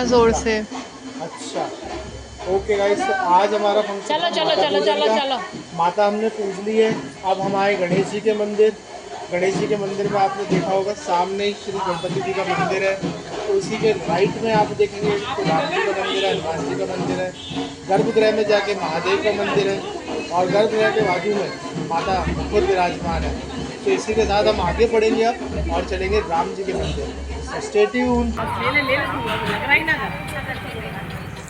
जोर से। अच्छा ओके गाइस, तो आज हमारा फंक्शन चलो चलो माता चलो पूजन चलो का। चलो। माता हमने पूज ली है। अब हम आए गणेश जी के मंदिर। गणेश जी के मंदिर में आपने देखा होगा सामने ही श्री गणपति जी का मंदिर है। तो उसी के राइट में आप देखेंगे तो राम जी का मंदिर है, हनुमान जी का मंदिर है। गर्भगृह में जाके महादेव का मंदिर है और गर्भगृह के बाजू में माता खुद विराजमान है। तो इसी के साथ हम आगे बढ़ेंगे अब और चलेंगे राम जी के मंदिर। Stay tune.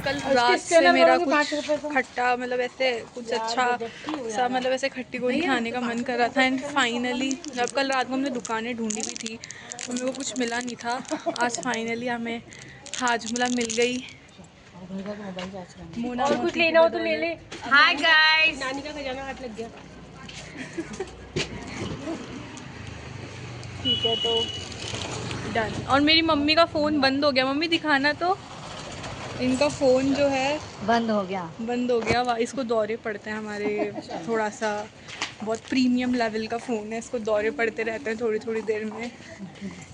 कल रात से मेरा कुछ खट्टा मतलब ऐसे कुछ अच्छा सा मतलब ऐसे खट्टी गोली खाने का मन कर रहा था एंड फाइनली जब कल रात को हमने दुकानें ढूंढी भी थी तो मेरे को कुछ मिला नहीं था। आज फाइनली हमें हाजमुला मिल गई। मोना और कुछ लेना हो तो ले ले। हाय गाइस, नानी का खजाना हाथ लग गया। ठीक है तो डन। और मेरी मम्मी का फ़ोन बंद हो गया। मम्मी दिखाना तो, इनका फ़ोन जो है बंद हो गया। इसको दौरे पड़ते हैं हमारे, थोड़ा सा बहुत प्रीमियम लेवल का फ़ोन है, इसको दौरे पड़ते रहते हैं थोड़ी थोड़ी देर में।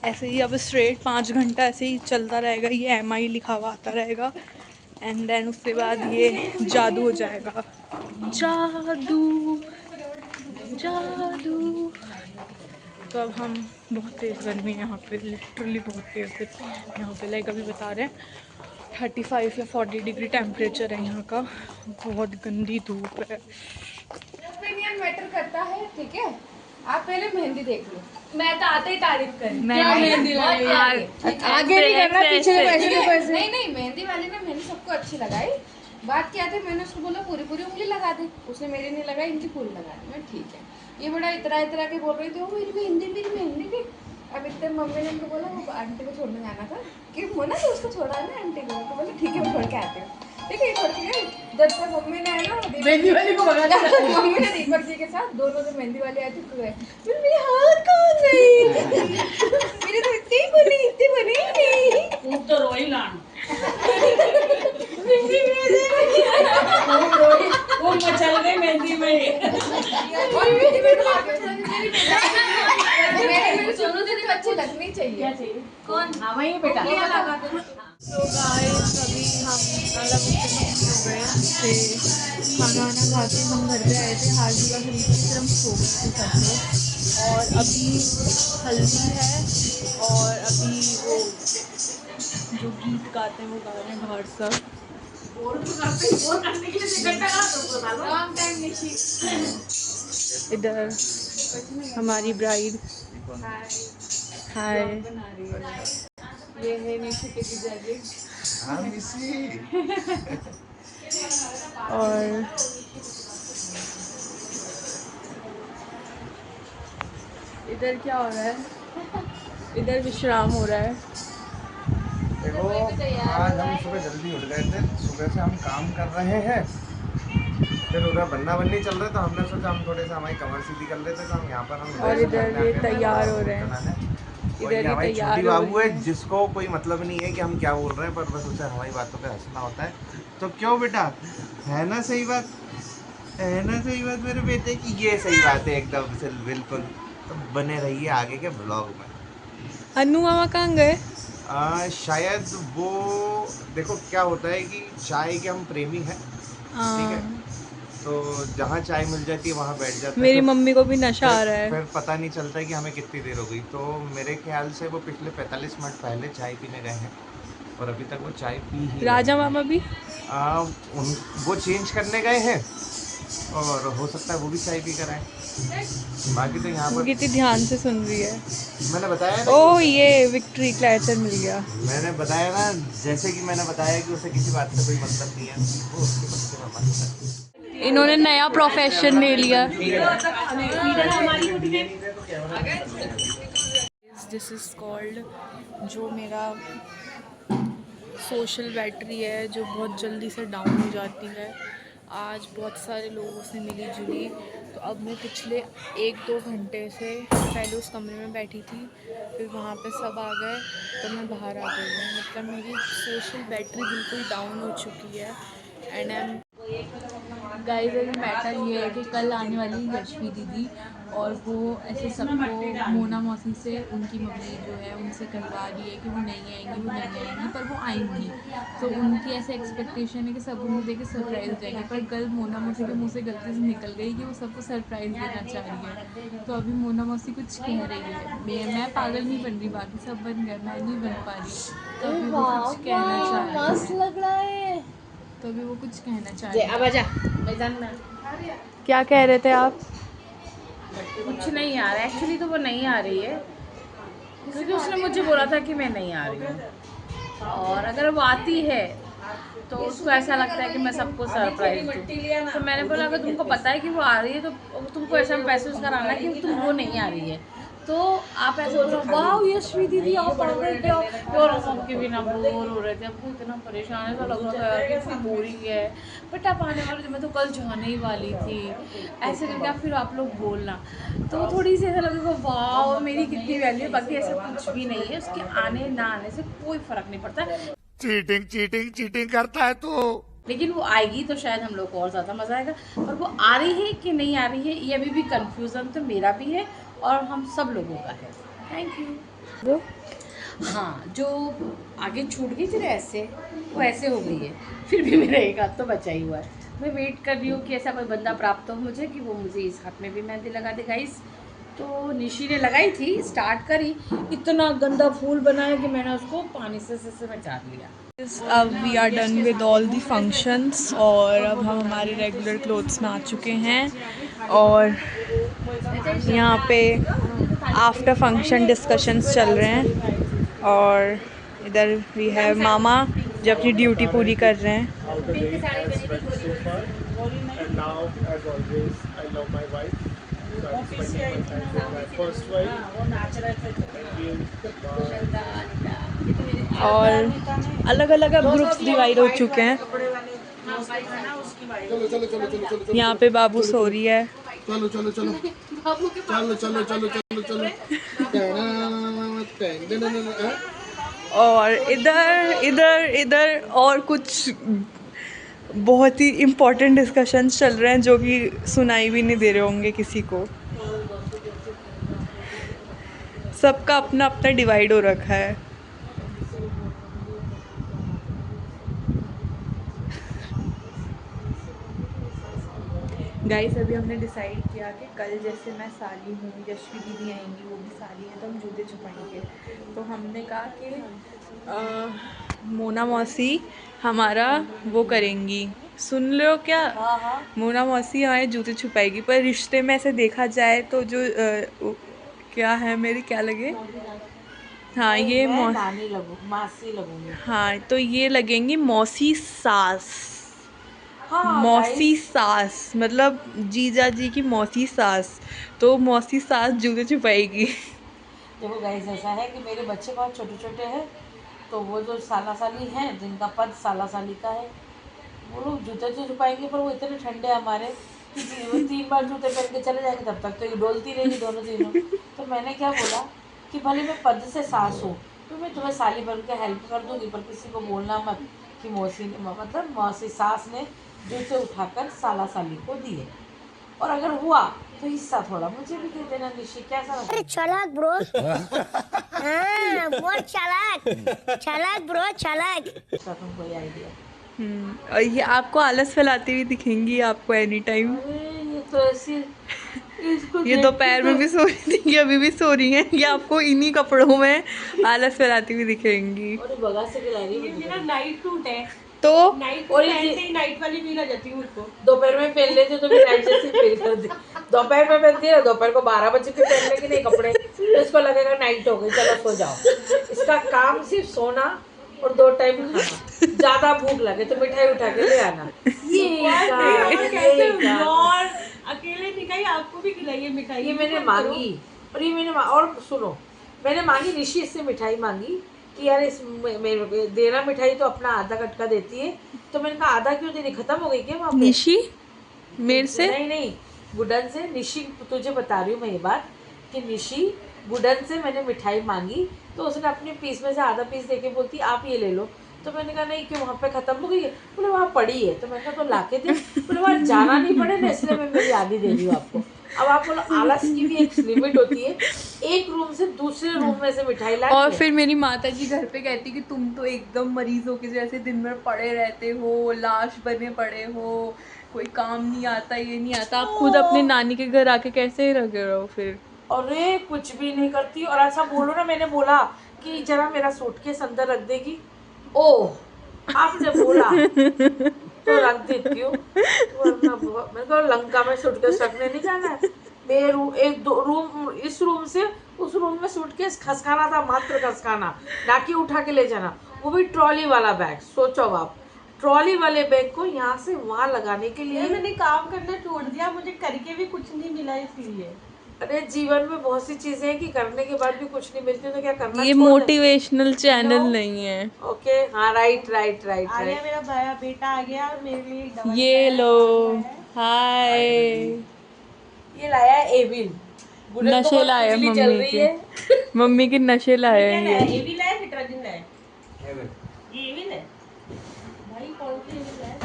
ऐसे ही अब स्ट्रेट 5 घंटा ऐसे ही चलता रहेगा, ये MI लिखा हुआ आता रहेगा एंड देन उसके बाद ये जादू हो जाएगा। जादू जादू। तो अब हम, बहुत तेज़ गर्मी है यहाँ पे, लिटरली बहुत तेज़ है यहाँ पे। लाइक अभी बता रहे हैं 35 या 40 डिग्री टेम्परेचर है यहाँ का। बहुत गंदी धूप है। ओपिनियन मैटर करता है, ठीक है। आप पहले मेहंदी देख लो। मैं तो आते ही तारीफ करी। मेहंदी आगे नहीं करना, पीछे नहीं नहीं, मेहंदी वाले ने मेहंदी सबको अच्छी लगाई। बात क्या थी, मैंने उसको बोला पूरी पूरी उंगली लगा दे, उसने मेरी नहीं लगाई, इनकी पूरी लगा दी। मैं ठीक है। ये बड़ा इतरा इतरा के बोल रही थी, वो मेरी मेहंदी भी। अब इतने मम्मी ने उनको बोला वो आंटी को छोड़ने जाना था कि मोना तो उसको छोड़ा ना आंटी को। तो बोले ठीक है मैं छोड़ के आती हूँ। ठीक है छोड़ के गई। जब तक मम्मी ने आया ना मेहंदी वाली को भगा दिया। मम्मी ने दीपक जी के साथ दोनों जो मेहंदी वाली आई थी तो गए, फिर मेरे हाथ कहाँ गई। मेरी तो इतनी बनी नहीं। तू तो रोई लान। वो मचल गई मेहंदी में। और मेहंदी में तो आगे मेरी सोनू दीदी को अच्छी लगनी चाहिए। कौन? हाँ वही बेटा। तो गाइस अभी हम मतलब हो गए थे, खाना वाना खा के हम घर पे आए थे, हाजमा खरीद के फिर हम सो गए थे सब लोग। और अभी हल्दी है और अभी वो जो गीत गाते हैं वो गा रहे हैं बाहर सब। इधर हमारी ब्राइड, हाय, ये है निशी के जीजाजी। और इधर क्या हो रहा है, इधर विश्राम हो रहा है। देखो आज हम सुबह जल्दी उठ गए थे, सुबह से हम काम कर रहे हैं, फिर उधर बन्ना बन्नी चल रहे तो हमने सोचा हम थोड़े से हमारी कमर सीधी कर लेते, तो हम यहाँ पर हम और इधर ये तैयार हो रहे हैं, इधर ये हमारी छोटी बाबू है जिसको कोई मतलब नहीं है कि हम क्या बोल रहे हैं, पर बस उसे हमारी बातों पे हंसना होता है। तो क्यों बेटा, है ना सही बात, है ना सही बात मेरे बेटे की, ये सही बात है एकदम से बिल्कुल। तो बने रहिए आगे के ब्लॉग में। अनु मामा कहाँ गए? शायद वो, देखो क्या होता है कि चाय के हम प्रेमी हैं, ठीक है, तो जहाँ चाय मिल जाती है वहाँ बैठ जाते हैं। मेरी मम्मी को भी नशा आ रहा है। फिर पता नहीं चलता है कि हमें कितनी देर हो गई। तो मेरे ख्याल से वो पिछले 45 मिनट पहले चाय पीने गए हैं और अभी तक वो चाय पी ही राजा मामा भी वो चेंज करने गए हैं और हो सकता है वो भी चाय पी कर आए। बाकी तो यहाँ पर कितनी ध्यान से सुन रही है। मैंने बताया ना, ओह ये विक्ट्री क्लैचर मिल गया। मैंने बताया ना, जैसे कि मैंने बताया कि उसे किसी बात से कोई मतलब नहीं है, वो उसके बच्चे में मत है। इन्होंने नया प्रोफेशन ले लिया। दिस इज कॉल्ड, जो मेरा सोशल बैटरी है जो बहुत जल्दी से डाउन हो जाती है। आज बहुत सारे लोगों से मिली जुली, तो अब मैं पिछले 1-2 घंटे से पहले उस कमरे में बैठी थी, फिर वहाँ पे सब आ गए तो मैं बाहर आ गई हूँ। मतलब मेरी सोशल बैटरी बिल्कुल डाउन हो चुकी है एंड आई एम गाइस अभी मैटर ये है कि कल आने वाली है यशवी दीदी और वो ऐसे सबको मोना मौसी से उनकी मम्मी जो है उनसे करवा रही है कि वो नहीं आएंगी पर वो आएंगी। तो उनकी ऐसे एक्सपेक्टेशन है कि सब उन्हें देके सरप्राइज़ देंगे, पर कल मोना मौसी के मुंह से गलती से निकल गई कि वो सबको सरप्राइज़ देना चाह रही है। तो अभी मोना मौसी कुछ कह रही है, मैं पागल नहीं बन रही, बाकी सब बन गए, मैं नहीं बन पा रही। तो अभी वो कुछ कहना चाह रही है, मस्त लग रहा है। तो अभी वो कुछ कहना चाह रही है। अब आजा मैदान में। क्या कह रहे थे आप? कुछ नहीं आ रहा है, एक्चुअली तो वो नहीं आ रही है क्योंकि उसने मुझे बोला था कि मैं नहीं आ रही हूँ, और अगर वो आती है तो उसको ऐसा लगता है कि मैं सबको सरप्राइज दूँ। तो मैंने बोला अगर तुमको पता है कि वो आ रही है तो तुमको ऐसा महसूस कराना है कि तुम वो नहीं आ रही है, तो आप ऐसे बोलो वाह यशवी दीदी आप आ गए क्या, और सबके बिना बोर हो रहे थे, हमको इतना परेशान है, तो लग रहा था यार कितनी बोरिंग है, बट आप आने वाले थे, मैं तो कल जाने ही वाली थी, ऐसे करके आप फिर आप लोग बोलना, तो थोड़ी सी ऐसा लगेगा वाह मेरी कितनी वैल्यू है। बाकी ऐसा कुछ भी नहीं है, उसके आने ना आने से कोई फर्क नहीं पड़ता। चीटिंग चीटिंग चीटिंग करता है तू। लेकिन वो आएगी तो शायद हम लोग को और ज़्यादा मज़ा आएगा, और वो आ रही है कि नहीं आ रही है ये अभी भी कन्फ्यूज़न तो मेरा भी है और हम सब लोगों का है। Thank you. हाँ, जो आगे छूट गई थी ना ऐसे, वो ऐसे हो गई है, फिर भी मेरा एक हाथ तो बचा ही हुआ है। मैं वेट कर रही हूँ कि ऐसा कोई बंदा प्राप्त हो मुझे कि वो मुझे इस हाथ में भी मेहंदी लगा दे। गाइस तो निशी ने लगाई थी, स्टार्ट करी, इतना गंदा फूल बनाया कि मैंने उसको पानी से बचा लिया। अब we are done with all the functions और अब हम हमारे रेगुलर क्लोथ्स में आ चुके हैं और यहाँ पे आफ्टर फंक्शन डिस्कशंस चल रहे हैं और इधर वी हैव मामा जो अपनी ड्यूटी पूरी कर रहे हैं। और अलग अलग अब ग्रुप्स डिवाइड हो चुके हैं। यहाँ पे बाबू सो रही है। चलो चलो चलो चलो चलो चलो चलो चलो और इधर इधर इधर और कुछ बहुत ही इम्पोर्टेंट डिस्कशंस चल रहे हैं जो कि सुनाई भी नहीं दे रहे होंगे किसी को। सबका अपना अपना डिवाइड हो रखा है। गाइस अभी हमने डिसाइड किया कि कल जैसे मैं साली हूँ, यशवी दीदी आएंगी वो भी साली है, तो हम जूते छुपाएंगे। तो हमने कहा कि मोना मौसी हमारा वो करेंगी, सुन लो क्या? मोना मौसी हमारे जूते छुपाएगी, पर रिश्ते में ऐसे देखा जाए तो जो क्या है मेरी क्या लगे, हाँ ये नानी लगूं, मासी लगूंगी। हाँ तो ये लगेंगी मौसी सास। हाँ, मौसी सास मतलब जीजा जी की मौसी सास, तो मौसी सास जूते छुपाएगी। देखो गाइस ऐसा है कि मेरे बच्चे बहुत छोटे छोटे हैं, तो वो जो साला साली हैं जिनका पद साला साली का है वो लोग जूते तो छुपाएंगे, पर वो इतने ठंडे हमारे कि वो 3 बार जूते पहन के चले जाएंगे, तब तक तो ये डोलती रहेगी दोनों तीनों। तो मैंने क्या बोला कि भले मैं पद से सास हूँ तो मैं तुम्हें साली बन के हेल्प कर दूँगी, पर किसी को बोलना मत कि मौसी मतलब मौसी सास ने जूते उठाकर साला साली को दिए, और अगर हुआ तो हिस्सा थोड़ा मुझे भी दे देना। निशी कैसा लगता है? चालाक ब्रो। हाँ, बहुत चालाक ब्रो चालाक। तुमको ये आइडिया? और ये आपको आलस फैलाती हुई दिखेंगी आपको एनी टाइम। ये तो ऐसी ये दोपहर में भी सो रही थी, ये अभी भी सो रही हैं, ये आपको इन्हीं कपड़ों में आलस फैलाती हुई दिखेंगी। और बगा से खिला रही है। मेरा नाइट सूट है, तो नाइट और सूट ये पहनते ही नाइट वाली फील आ जाती है मुझको। दोपहर में पहन लेते तो फिर नाइट जैसी फील कर दे। दोपहर में पहनती है, दोपहर को 12 बजे फिर पहन लेगी नहीं कपड़े, तो इसको लगेगा नाइट हो गई, चलो सो जाओ। इसका काम सिर्फ सोना और 2 टाइम खाना, ज्यादा भूख लगे तो मिठाई उठा के ले आना। और अकेले नहीं खाई, आपको भी खिलाइए मिठाई। ये मैंने मांगी, और ये मैंने और सुनो, मैंने मांगी ऋषि से मिठाई मांगी कि यार इस मेरे देना मिठाई तो अपना आधा कटका देती है, तो मैंने कहा आधा क्यों देनी, खत्म हो गई क्या वहाँ पे? निशी मेरे से नहीं गुडन से। निशी तुझे बता रही हूँ मैं ये बात कि निशी गुडन से मैंने मिठाई मांगी, तो उसने अपने पीस में से आधा पीस देके बोलती आप ये ले लो, तो मैंने कहा नहीं कि वहाँ पे ख़त्म हो गई है। बोले वहाँ पड़ी है। तो मैंने कहा तो लाके दे। बोले वहाँ जाना नहीं पड़े ना, इसलिए मैं मेरी आधी दे रही हूँ आपको। अब आप बोलो आलस की भी एक लिमिट होती है, एक रूम से दूसरे रूम में से मिठाई ला। और फिर मेरी माता जी घर पे कहती कि तुम तो एकदम मरीजों के जैसे दिन भर पड़े रहते हो, लाश बने पड़े हो, कोई काम नहीं आता, ये नहीं आता। आप खुद अपने नानी के घर आके कैसे रह रहो फिर? अरे कुछ भी नहीं करती। और ऐसा बोलो ना, मैंने बोला कि जरा मेरा सूटकेस अंदर रख देगी। ओह आपने बोला तो रख देती हूँ, वरना मैंने कहा लंका में सूटकेस रखने नहीं जाना है। मेरे रूम इस रूम से उस रूम में सूटकेस खसकाना था, मात्र खसकाना, ना कि उठा के ले जाना, वो भी ट्रॉली वाला बैग। सोचो आप, ट्रॉली वाले बैग को यहाँ से वहाँ लगाने के लिए। मैंने काम करना छोड़ दिया, मुझे करके भी कुछ नहीं मिला इसलिए। अरे जीवन में बहुत सी चीजें हैं कि करने के बाद भी कुछ नहीं मिलती, तो क्या करना। ये मोटिवेशनल चैनल नहीं है। ओके हाँ, राइट राइट राइट आ गया राइट। मेरा बेटा आ गया और मेरे लिए दवाई ये लाया। लो, हाय। ये लाया है एविल। बुलेट तो नशे बहुत लाए बिजली चल मम्मी रही के, है। मम्मी के नशे लाए क्या हैं लाया? ये। ये भी लाया, सिट्राजिन लाया। ये भी है भाई, कौन सी एविल लाया?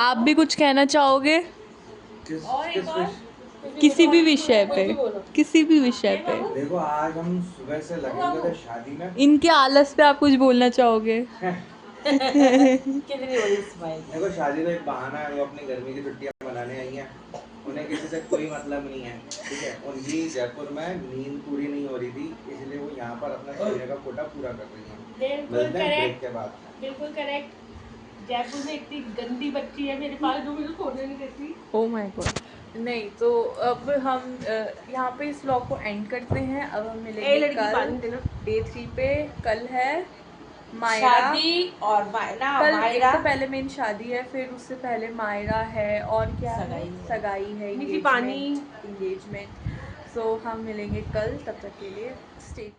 आप भी कुछ कहना चाहोगे और एक और किसी भी विषय पे? किसी भी विषय पे। देखो आज हम सुबह से लगे हुए थे शादी में। इनके आलस पे आप कुछ बोलना चाहोगे? कितनी बड़ी स्माइल। देखो शादी तो एक बहाना है, वो अपनी गर्मी की छुट्टियां मनाने आई हैं, उन्हें किसी से कोई मतलब नहीं है, ठीक है। उनकी जयपुर में नींद पूरी नहीं हो रही थी, इसलिए वो यहाँ पर अपना सोने का कोटा पूरा कर रही हैं। मिलते हैं ब्रेक के बाद। बिल्कुल करेक्ट। जयपुर में इतनी गंदी बच्ची है मेरे पास जो मुझे सोने नहीं देती। Oh my God. नहीं तो अब हम यहाँ पे इस व्लॉग को एंड करते हैं। अब हम मिलेंगे कल डे 3 पे। कल है मायरा शादी और मायरा। कल एक मायरा तो पहले मेरी शादी है, फिर उससे पहले मायरा है, और क्या सगाई है, मीठी पानी एंगेजमेंट। सो हम मिलेंगे कल, तब तक के लिए स्टे